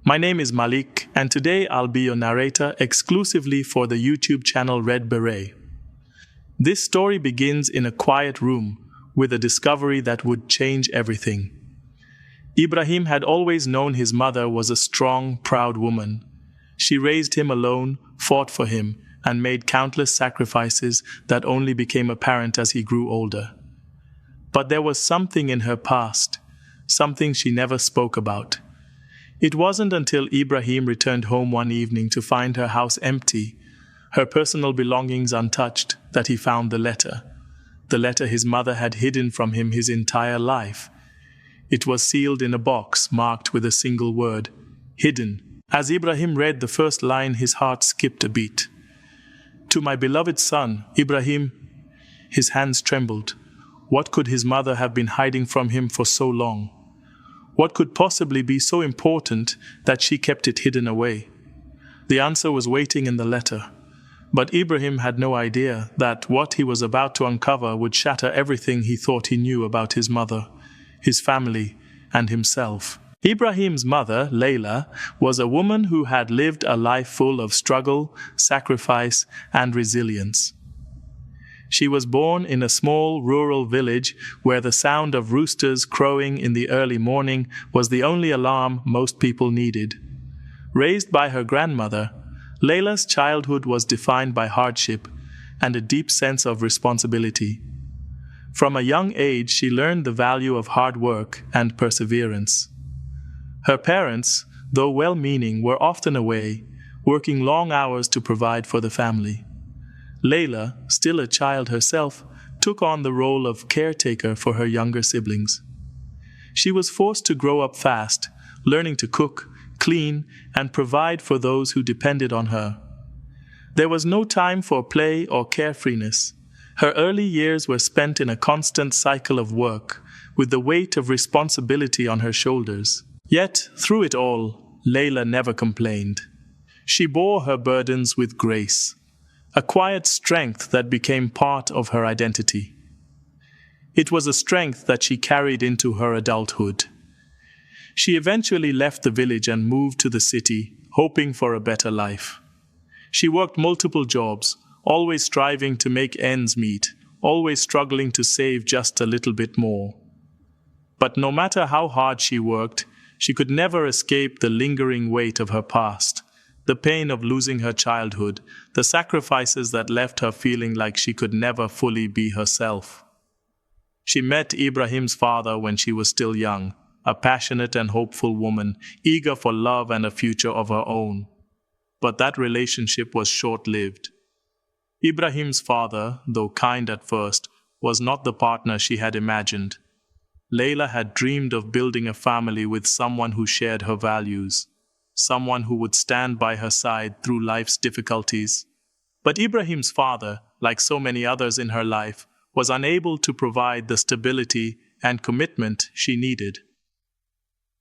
My name is Malik, and today I'll be your narrator exclusively for the YouTube channel Red Beret. This story begins in a quiet room with a discovery that would change everything. Ibrahim had always known his mother was a strong, proud woman. She raised him alone, fought for him, and made countless sacrifices that only became apparent as he grew older. But there was something in her past, something she never spoke about. It wasn't until Ibrahim returned home one evening to find her house empty, her personal belongings untouched, that he found the letter his mother had hidden from him his entire life. It was sealed in a box marked with a single word, hidden. As Ibrahim read the first line, his heart skipped a beat. "To my beloved son, Ibrahim." His hands trembled. What could his mother have been hiding from him for so long? What could possibly be so important that she kept it hidden away? The answer was waiting in the letter. But Ibrahim had no idea that what he was about to uncover would shatter everything he thought he knew about his mother, his family, and himself. Ibrahim's mother, Layla, was a woman who had lived a life full of struggle, sacrifice, and resilience. She was born in a small rural village where the sound of roosters crowing in the early morning was the only alarm most people needed. Raised by her grandmother, Layla's childhood was defined by hardship and a deep sense of responsibility. From a young age, she learned the value of hard work and perseverance. Her parents, though well-meaning, were often away, working long hours to provide for the family. Layla, still a child herself, took on the role of caretaker for her younger siblings. She was forced to grow up fast, learning to cook, clean, and provide for those who depended on her. There was no time for play or carefreeness. Her early years were spent in a constant cycle of work, with the weight of responsibility on her shoulders. Yet, through it all, Layla never complained. She bore her burdens with grace, a quiet strength that became part of her identity. It was a strength that she carried into her adulthood. She eventually left the village and moved to the city, hoping for a better life. She worked multiple jobs, always striving to make ends meet, always struggling to save just a little bit more. But no matter how hard she worked, she could never escape the lingering weight of her past, the pain of losing her childhood, the sacrifices that left her feeling like she could never fully be herself. She met Ibrahim's father when she was still young, a passionate and hopeful woman, eager for love and a future of her own. But that relationship was short-lived. Ibrahim's father, though kind at first, was not the partner she had imagined. Layla had dreamed of building a family with someone who shared her values, someone who would stand by her side through life's difficulties. But Ibrahim's father, like so many others in her life, was unable to provide the stability and commitment she needed.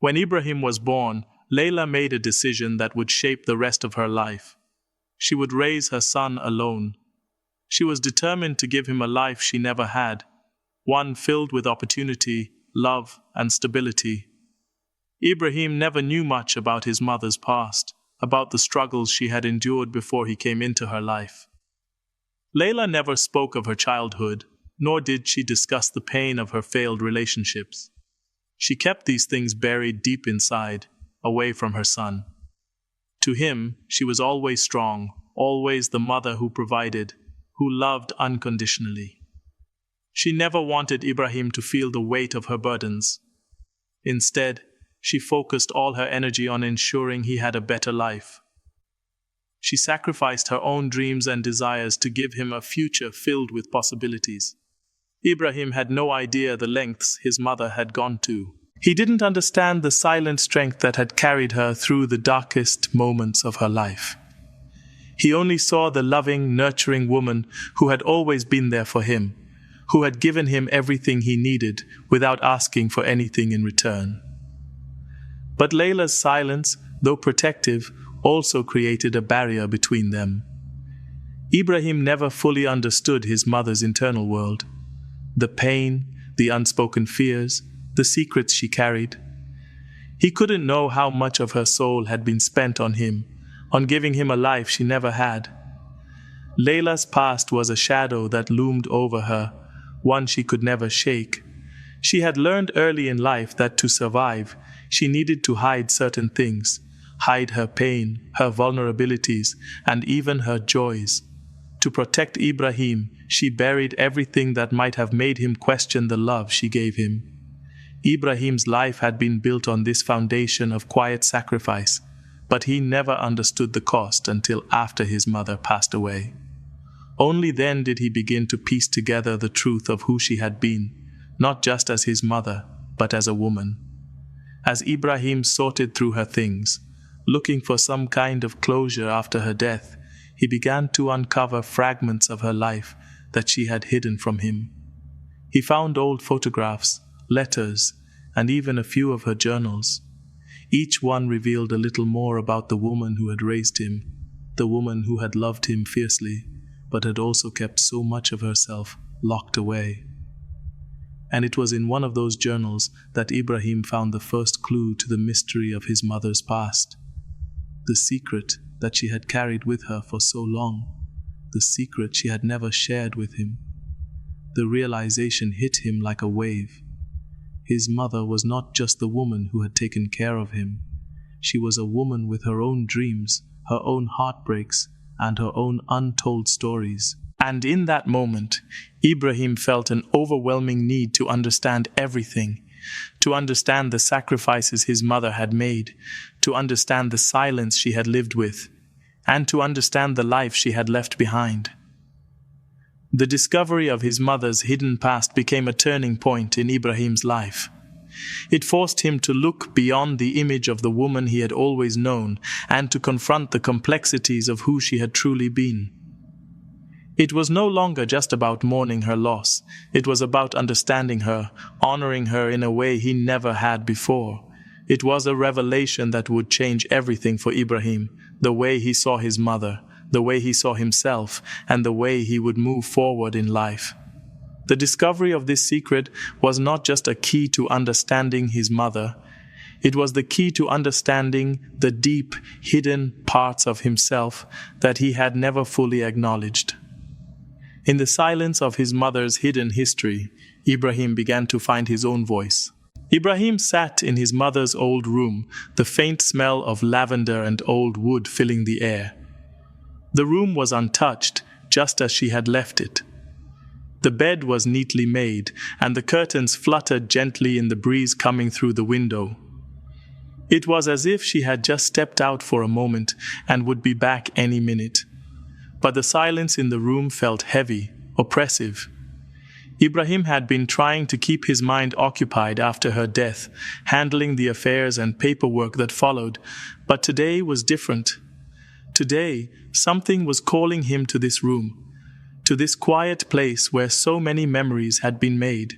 When Ibrahim was born, Layla made a decision that would shape the rest of her life. She would raise her son alone. She was determined to give him a life she never had, one filled with opportunity, love, and stability. Ibrahim never knew much about his mother's past, about the struggles she had endured before he came into her life. Layla never spoke of her childhood, nor did she discuss the pain of her failed relationships. She kept these things buried deep inside, away from her son. To him, she was always strong, always the mother who provided, who loved unconditionally. She never wanted Ibrahim to feel the weight of her burdens. Instead, she focused all her energy on ensuring he had a better life. She sacrificed her own dreams and desires to give him a future filled with possibilities. Ibrahim had no idea the lengths his mother had gone to. He didn't understand the silent strength that had carried her through the darkest moments of her life. He only saw the loving, nurturing woman who had always been there for him, who had given him everything he needed without asking for anything in return. But Layla's silence, though protective, also created a barrier between them. Ibrahim never fully understood his mother's internal world. The pain, the unspoken fears, the secrets she carried. He couldn't know how much of her soul had been spent on him, on giving him a life she never had. Layla's past was a shadow that loomed over her, one she could never shake. She had learned early in life that to survive, she needed to hide certain things, hide her pain, her vulnerabilities, and even her joys. To protect Ibrahim, she buried everything that might have made him question the love she gave him. Ibrahim's life had been built on this foundation of quiet sacrifice, but he never understood the cost until after his mother passed away. Only then did he begin to piece together the truth of who she had been, not just as his mother, but as a woman. As Ibrahim sorted through her things, looking for some kind of closure after her death, he began to uncover fragments of her life that she had hidden from him. He found old photographs, letters, and even a few of her journals. Each one revealed a little more about the woman who had raised him, the woman who had loved him fiercely, but had also kept so much of herself locked away. And it was in one of those journals that Ibrahim found the first clue to the mystery of his mother's past. The secret that she had carried with her for so long, the secret she had never shared with him. The realization hit him like a wave. His mother was not just the woman who had taken care of him. She was a woman with her own dreams, her own heartbreaks, and her own untold stories. And in that moment, Ibrahim felt an overwhelming need to understand everything, to understand the sacrifices his mother had made, to understand the silence she had lived with, and to understand the life she had left behind. The discovery of his mother's hidden past became a turning point in Ibrahim's life. It forced him to look beyond the image of the woman he had always known and to confront the complexities of who she had truly been. It was no longer just about mourning her loss. It was about understanding her, honoring her in a way he never had before. It was a revelation that would change everything for Ibrahim, the way he saw his mother, the way he saw himself, and the way he would move forward in life. The discovery of this secret was not just a key to understanding his mother. It was the key to understanding the deep, hidden parts of himself that he had never fully acknowledged. In the silence of his mother's hidden history, Ibrahim began to find his own voice. Ibrahim sat in his mother's old room, the faint smell of lavender and old wood filling the air. The room was untouched, just as she had left it. The bed was neatly made, and the curtains fluttered gently in the breeze coming through the window. It was as if she had just stepped out for a moment and would be back any minute. But the silence in the room felt heavy, oppressive. Ibrahim had been trying to keep his mind occupied after her death, handling the affairs and paperwork that followed, but today was different. Today, something was calling him to this room, to this quiet place where so many memories had been made.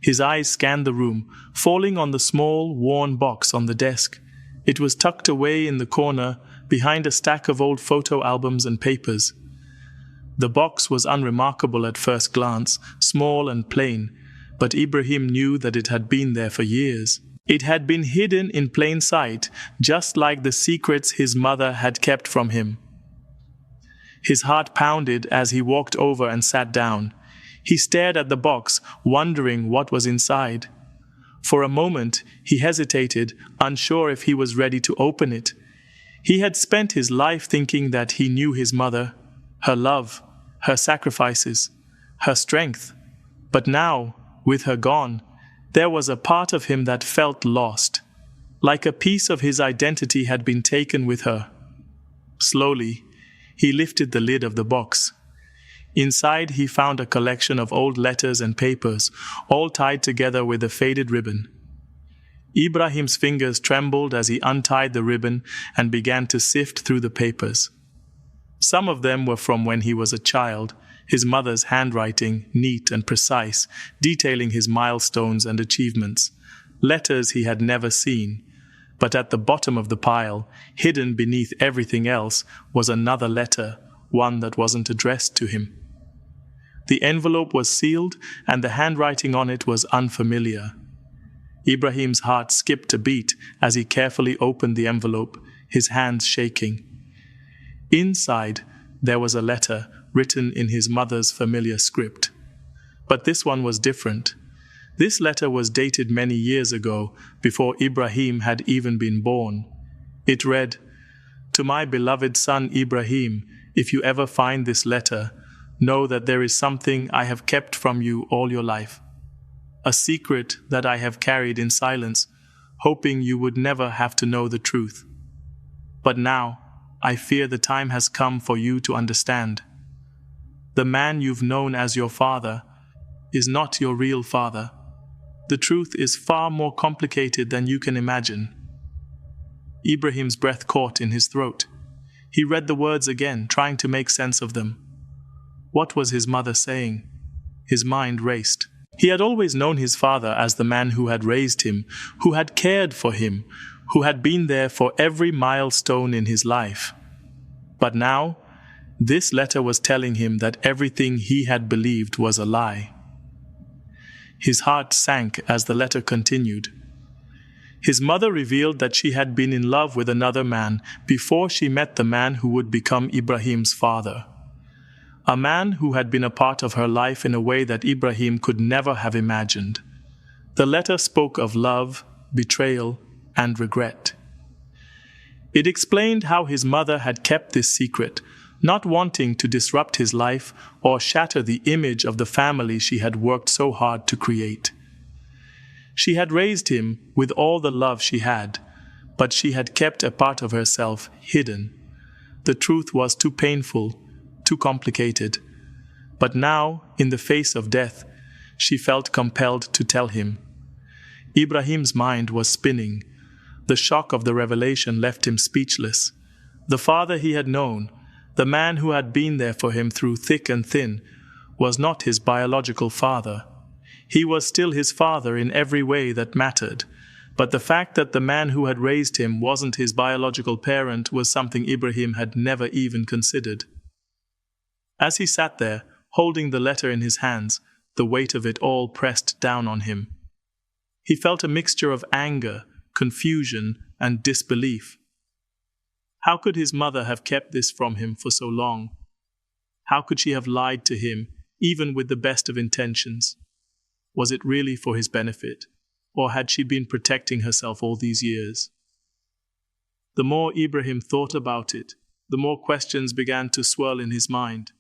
His eyes scanned the room, falling on the small, worn box on the desk. It was tucked away in the corner, behind a stack of old photo albums and papers. The box was unremarkable at first glance, small and plain, but Ibrahim knew that it had been there for years. It had been hidden in plain sight, just like the secrets his mother had kept from him. His heart pounded as he walked over and sat down. He stared at the box, wondering what was inside. For a moment, he hesitated, unsure if he was ready to open it. He had spent his life thinking that he knew his mother, her love, her sacrifices, her strength. But now, with her gone, there was a part of him that felt lost, like a piece of his identity had been taken with her. Slowly, he lifted the lid of the box. Inside, he found a collection of old letters and papers, all tied together with a faded ribbon. Ibrahim's fingers trembled as he untied the ribbon and began to sift through the papers. Some of them were from when he was a child, his mother's handwriting, neat and precise, detailing his milestones and achievements. Letters he had never seen. But at the bottom of the pile, hidden beneath everything else, was another letter, one that wasn't addressed to him. The envelope was sealed, and the handwriting on it was unfamiliar. Ibrahim's heart skipped a beat as he carefully opened the envelope, his hands shaking. Inside, there was a letter written in his mother's familiar script. But this one was different. This letter was dated many years ago, before Ibrahim had even been born. It read, "To my beloved son Ibrahim, if you ever find this letter, know that there is something I have kept from you all your life. A secret that I have carried in silence, hoping you would never have to know the truth. But now, I fear the time has come for you to understand. The man you've known as your father is not your real father. The truth is far more complicated than you can imagine." Ibrahim's breath caught in his throat. He read the words again, trying to make sense of them. What was his mother saying? His mind raced. He had always known his father as the man who had raised him, who had cared for him, who had been there for every milestone in his life. But now, this letter was telling him that everything he had believed was a lie. His heart sank as the letter continued. His mother revealed that she had been in love with another man before she met the man who would become Ibrahim's father. A man who had been a part of her life in a way that Ibrahim could never have imagined. The letter spoke of love, betrayal, and regret. It explained how his mother had kept this secret, not wanting to disrupt his life or shatter the image of the family she had worked so hard to create. She had raised him with all the love she had, but she had kept a part of herself hidden. The truth was too painful, too complicated. But now, in the face of death, she felt compelled to tell him. Ibrahim's mind was spinning. The shock of the revelation left him speechless. The father he had known, the man who had been there for him through thick and thin, was not his biological father. He was still his father in every way that mattered, but the fact that the man who had raised him wasn't his biological parent was something Ibrahim had never even considered. As he sat there, holding the letter in his hands, the weight of it all pressed down on him. He felt a mixture of anger, confusion, and disbelief. How could his mother have kept this from him for so long? How could she have lied to him, even with the best of intentions? Was it really for his benefit, or had she been protecting herself all these years? The more Ibrahim thought about it, the more questions began to swirl in his mind.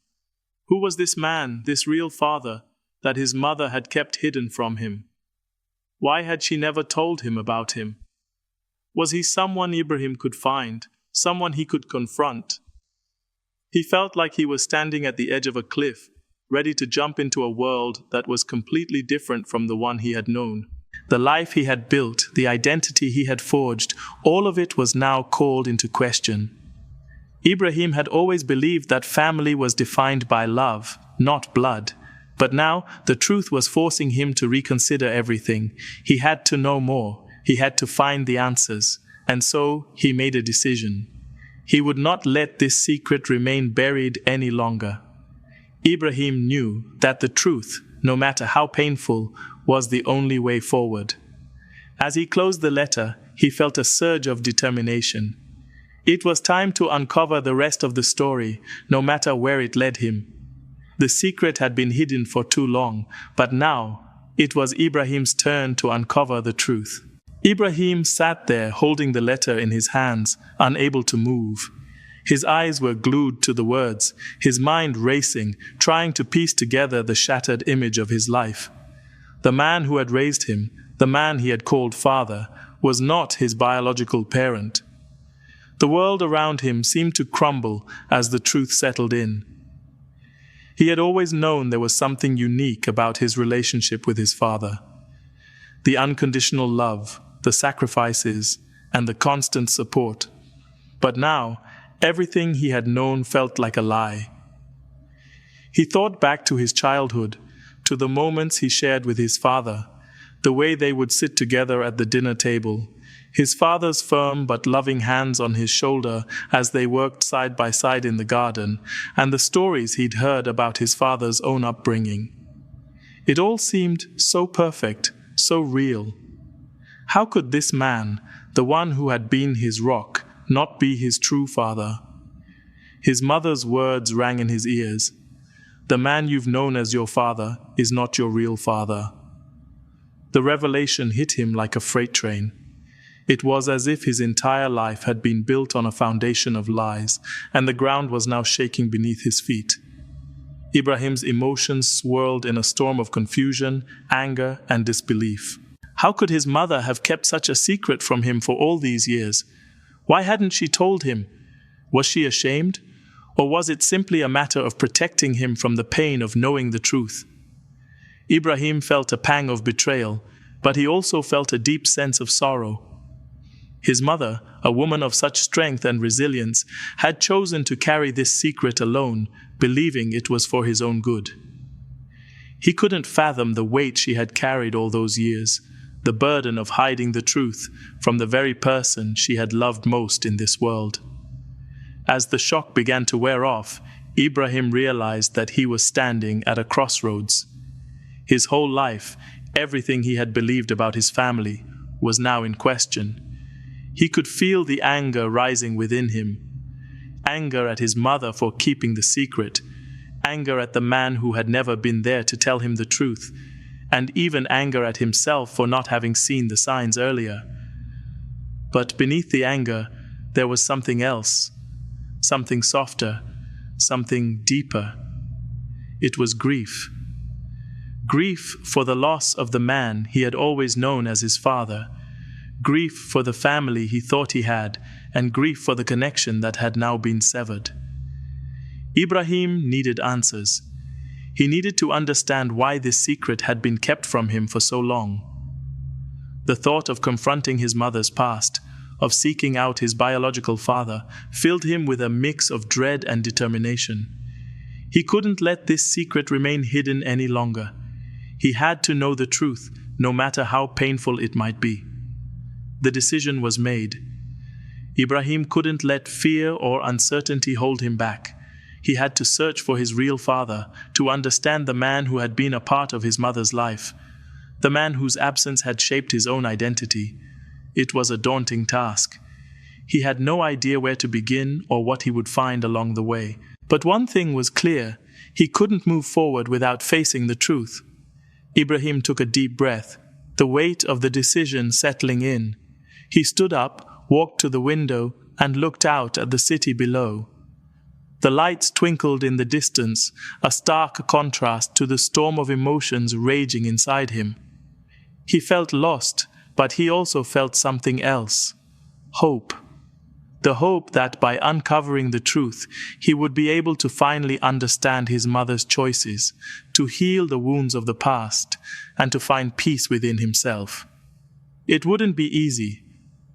Who was this man, this real father, that his mother had kept hidden from him? Why had she never told him about him? Was he someone Ibrahim could find, someone he could confront? He felt like he was standing at the edge of a cliff, ready to jump into a world that was completely different from the one he had known. The life he had built, the identity he had forged, all of it was now called into question. Ibrahim had always believed that family was defined by love, not blood. But now the truth was forcing him to reconsider everything. He had to know more. He had to find the answers. And so he made a decision. He would not let this secret remain buried any longer. Ibrahim knew that the truth, no matter how painful, was the only way forward. As he closed the letter, he felt a surge of determination. It was time to uncover the rest of the story, no matter where it led him. The secret had been hidden for too long, but now it was Ibrahim's turn to uncover the truth. Ibrahim sat there holding the letter in his hands, unable to move. His eyes were glued to the words, his mind racing, trying to piece together the shattered image of his life. The man who had raised him, the man he had called father, was not his biological parent. The world around him seemed to crumble as the truth settled in. He had always known there was something unique about his relationship with his father. The unconditional love, the sacrifices, and the constant support. But now, everything he had known felt like a lie. He thought back to his childhood, to the moments he shared with his father, the way they would sit together at the dinner table, his father's firm but loving hands on his shoulder as they worked side by side in the garden, and the stories he'd heard about his father's own upbringing. It all seemed so perfect, so real. How could this man, the one who had been his rock, not be his true father? His mother's words rang in his ears. The man you've known as your father is not your real father. The revelation hit him like a freight train. It was as if his entire life had been built on a foundation of lies, and the ground was now shaking beneath his feet. Ibrahim's emotions swirled in a storm of confusion, anger, and disbelief. How could his mother have kept such a secret from him for all these years? Why hadn't she told him? Was she ashamed? Or was it simply a matter of protecting him from the pain of knowing the truth? Ibrahim felt a pang of betrayal, but he also felt a deep sense of sorrow. His mother, a woman of such strength and resilience, had chosen to carry this secret alone, believing it was for his own good. He couldn't fathom the weight she had carried all those years, the burden of hiding the truth from the very person she had loved most in this world. As the shock began to wear off, Ibrahim realized that he was standing at a crossroads. His whole life, everything he had believed about his family, was now in question. He could feel the anger rising within him. Anger at his mother for keeping the secret, anger at the man who had never been there to tell him the truth, and even anger at himself for not having seen the signs earlier. But beneath the anger, there was something else, something softer, something deeper. It was grief. Grief for the loss of the man he had always known as his father. Grief for the family he thought he had, and grief for the connection that had now been severed. Ibrahim needed answers. He needed to understand why this secret had been kept from him for so long. The thought of confronting his mother's past, of seeking out his biological father, filled him with a mix of dread and determination. He couldn't let this secret remain hidden any longer. He had to know the truth, no matter how painful it might be. The decision was made. Ibrahim couldn't let fear or uncertainty hold him back. He had to search for his real father, to understand the man who had been a part of his mother's life, the man whose absence had shaped his own identity. It was a daunting task. He had no idea where to begin or what he would find along the way. But one thing was clear: he couldn't move forward without facing the truth. Ibrahim took a deep breath, the weight of the decision settling in. He stood up, walked to the window, and looked out at the city below. The lights twinkled in the distance, a stark contrast to the storm of emotions raging inside him. He felt lost, but he also felt something else: hope. The hope that by uncovering the truth, he would be able to finally understand his mother's choices, to heal the wounds of the past, and to find peace within himself. It wouldn't be easy.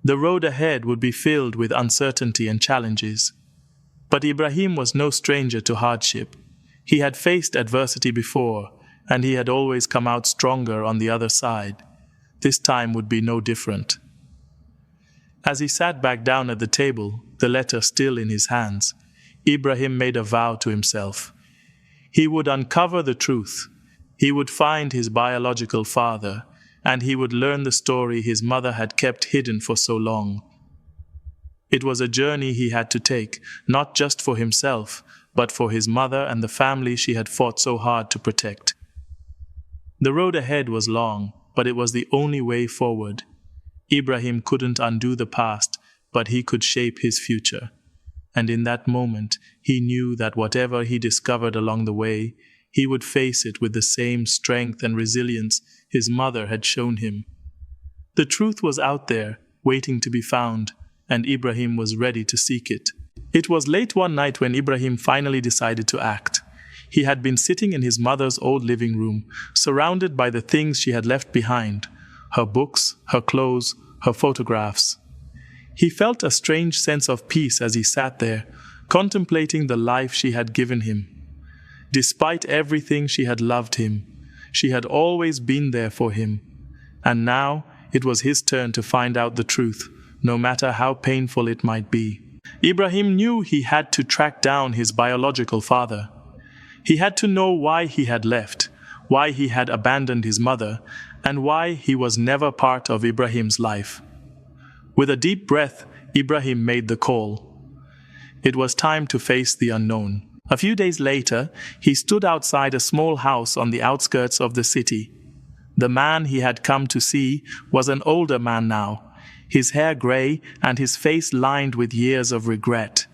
The road ahead would be filled with uncertainty and challenges. But Ibrahim was no stranger to hardship. He had faced adversity before, and he had always come out stronger on the other side. This time would be no different. As he sat back down at the table, the letter still in his hands, Ibrahim made a vow to himself. He would uncover the truth. He would find his biological father, and he would learn the story his mother had kept hidden for so long. It was a journey he had to take, not just for himself, but for his mother and the family she had fought so hard to protect. The road ahead was long, but it was the only way forward. Ibrahim couldn't undo the past, but he could shape his future. And in that moment, he knew that whatever he discovered along the way, he would face it with the same strength and resilience his mother had shown him. The truth was out there, waiting to be found, and Ibrahim was ready to seek it. It was late one night when Ibrahim finally decided to act. He had been sitting in his mother's old living room, surrounded by the things she had left behind: her books, her clothes, her photographs. He felt a strange sense of peace as he sat there, contemplating the life she had given him. Despite everything, she had loved him. She had always been there for him. And now it was his turn to find out the truth, no matter how painful it might be. Ibrahim knew he had to track down his biological father. He had to know why he had left, why he had abandoned his mother, and why he was never part of Ibrahim's life. With a deep breath, Ibrahim made the call. It was time to face the unknown. A few days later, he stood outside a small house on the outskirts of the city. The man he had come to see was an older man now, his hair gray and his face lined with years of regret.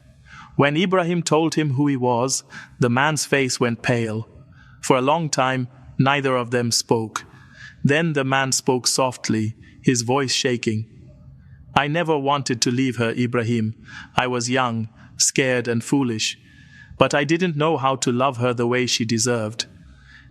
When Ibrahim told him who he was, the man's face went pale. For a long time, neither of them spoke. Then the man spoke softly, his voice shaking. "I never wanted to leave her, Ibrahim. I was young, scared and foolish. But I didn't know how to love her the way she deserved.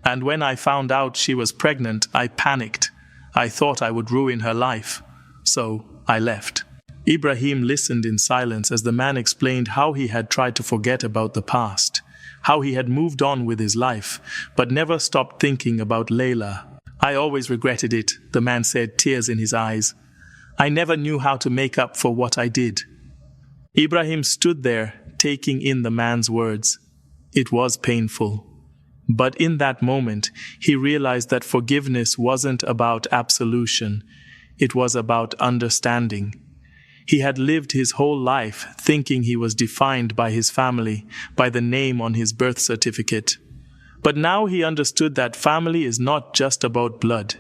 And when I found out she was pregnant, I panicked. I thought I would ruin her life. So I left." Ibrahim listened in silence as the man explained how he had tried to forget about the past, how he had moved on with his life, but never stopped thinking about Layla. "I always regretted it," the man said, tears in his eyes. "I never knew how to make up for what I did." Ibrahim stood there, taking in the man's words. It was painful. But in that moment, he realized that forgiveness wasn't about absolution. It was about understanding. He had lived his whole life thinking he was defined by his family, by the name on his birth certificate. But now he understood that family is not just about blood.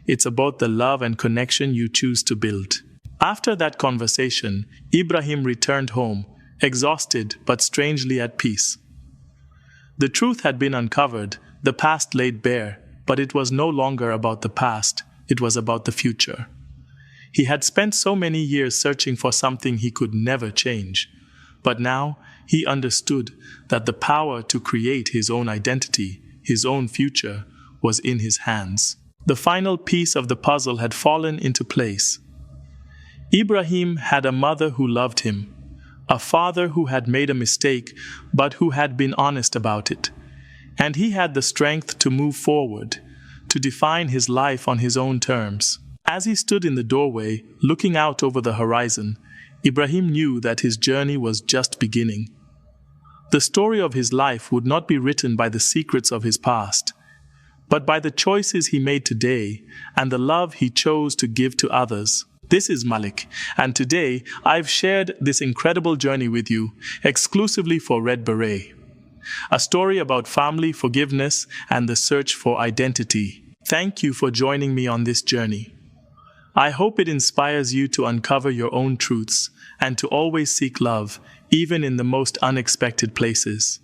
It's about the love and connection you choose to build. After that conversation, Ibrahim returned home, exhausted but strangely at peace. The truth had been uncovered, the past laid bare, but it was no longer about the past, it was about the future. He had spent so many years searching for something he could never change, but now he understood that the power to create his own identity, his own future, was in his hands. The final piece of the puzzle had fallen into place. Ibrahim had a mother who loved him, a father who had made a mistake but who had been honest about it, and he had the strength to move forward, to define his life on his own terms. As he stood in the doorway, looking out over the horizon, Ibrahim knew that his journey was just beginning. The story of his life would not be written by the secrets of his past, but by the choices he made today and the love he chose to give to others. This is Malik, and today I've shared this incredible journey with you exclusively for Red Beret. A story about family, forgiveness, and the search for identity. Thank you for joining me on this journey. I hope it inspires you to uncover your own truths and to always seek love, even in the most unexpected places.